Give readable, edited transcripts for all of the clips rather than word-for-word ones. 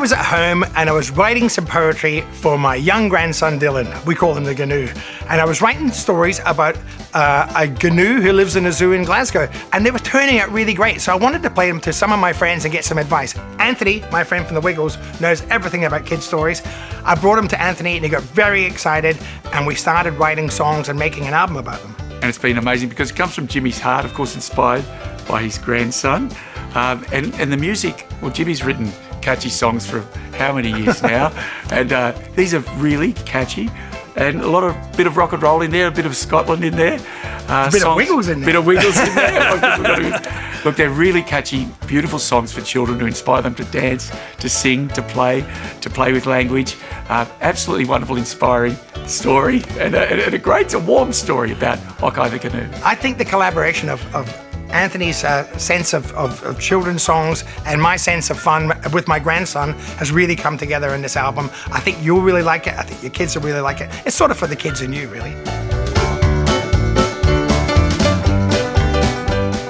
was at home and I was writing some poetry for my young grandson Dylan. We call him the G'Nu. And I was writing stories about a G'Nu who lives in a zoo in Glasgow, and they were turning out really great. So I wanted to play them to some of my friends and get some advice. Anthony, my friend from the Wiggles, knows everything about kids' stories. I brought him to Anthony and he got very excited, and we started writing songs and making an album about them. And it's been amazing because it comes from Jimmy's heart, of course, inspired by his grandson. And the music, well, Jimmy's written catchy songs for how many years now? And these are really catchy. And a bit of rock and roll in there, a bit of Scotland in there. A bit of Wiggles in there. Bit of Wiggles in there. Look, they're really catchy, beautiful songs for children to inspire them to dance, to sing, to play with language. Absolutely wonderful, inspiring story, and a warm story about Och Aye the G'Nu. I think the collaboration of Anthony's sense of children's songs and my sense of fun with my grandson has really come together in this album. I think you'll really like it. I think your kids will really like it. It's sort of for the kids and you, really.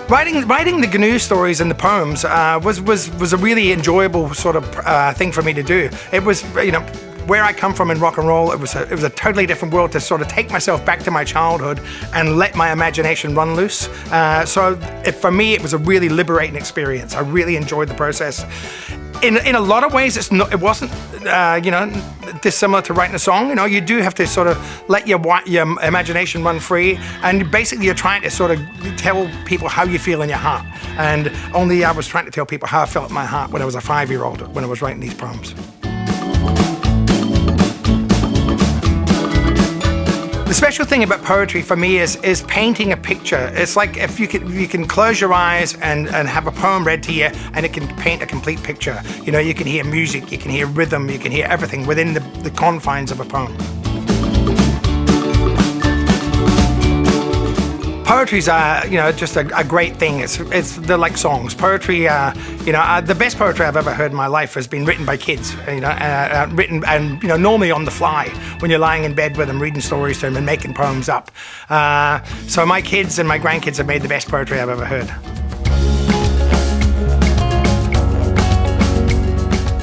Writing the G'Nu stories and the poems was a really enjoyable sort of thing for me to do. It was, where I come from in rock and roll, it was a totally different world to sort of take myself back to my childhood and let my imagination run loose. For me, it was a really liberating experience. I really enjoyed the process. In a lot of ways, it wasn't dissimilar to writing a song. You do have to sort of let your imagination run free, and basically you're trying to sort of tell people how you feel in your heart. And only I was trying to tell people how I felt in my heart when I was a 5-year-old when I was writing these poems. The special thing about poetry for me is painting a picture. It's like if you can close your eyes and have a poem read to you, and it can paint a complete picture. You can hear music, you can hear rhythm, you can hear everything within the confines of a poem. Poetry's just a great thing. They're like songs. Poetry, the best poetry I've ever heard in my life has been written by kids. Written and normally on the fly when you're lying in bed with them, reading stories to them and making poems up. So my kids and my grandkids have made the best poetry I've ever heard.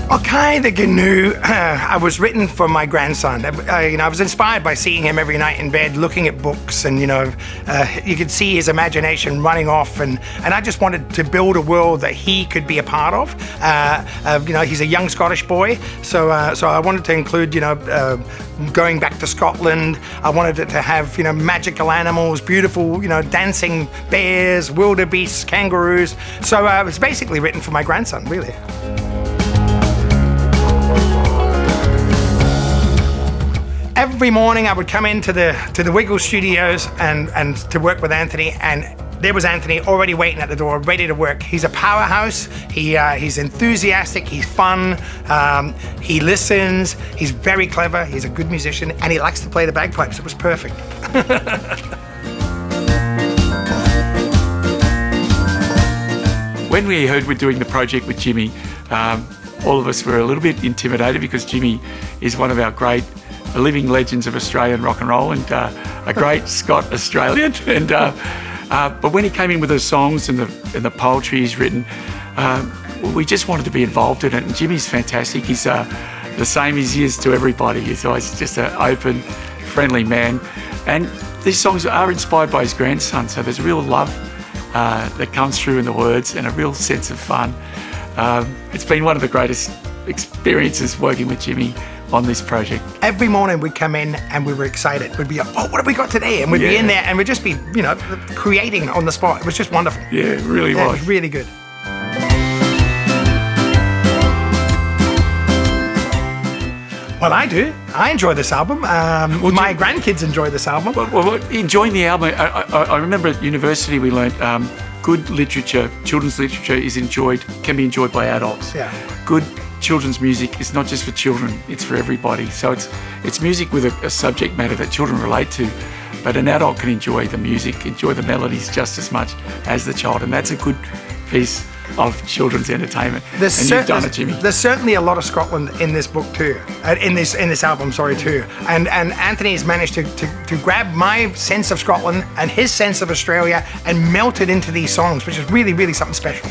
Och Aye the G'Nu, I was written for my grandson. I was inspired by seeing him every night in bed, looking at books, and you could see his imagination running off, and I just wanted to build a world that he could be a part of. He's a young Scottish boy, so I wanted to include, going back to Scotland. I wanted it to have, magical animals, beautiful, dancing bears, wildebeests, kangaroos. So it was basically written for my grandson, really. Every morning I would come into the Wiggle studios and to work with Anthony, and there was Anthony already waiting at the door, ready to work. He's a powerhouse. He's enthusiastic. He's fun. He listens. He's very clever. He's a good musician, and he likes to play the bagpipes. It was perfect. When we heard we're doing the project with Jimmy, all of us were a little bit intimidated because Jimmy is one of our great living legends of Australian rock and roll, and a great Scot Australian. And but when he came in with the songs and the poetry he's written, we just wanted to be involved in it. And Jimmy's fantastic. He's the same as he is to everybody. He's always just an open, friendly man. And these songs are inspired by his grandson, so there's real love that comes through in the words and a real sense of fun. It's been one of the greatest experiences working with Jimmy on this project. Every morning we'd come in and we were excited. We'd be like, oh, what have we got today? And we'd be in there and we'd just be, creating on the spot. It was just wonderful. Yeah, it really was. It was really good. Well, I do. I enjoy this album. My grandkids enjoy this album. Well, enjoying the album, I remember at university we learned good literature, children's literature can be enjoyed by adults. Yeah. Good children's music is not just for children, it's for everybody. So it's music with a subject matter that children relate to, but an adult can enjoy the music, enjoy the melodies just as much as the child, and that's a good piece of children's entertainment. You've done it, Jimmy. There's certainly a lot of Scotland in this book too, in this album, too. And Anthony has managed to grab my sense of Scotland and his sense of Australia and melt it into these songs, which is really, really something special.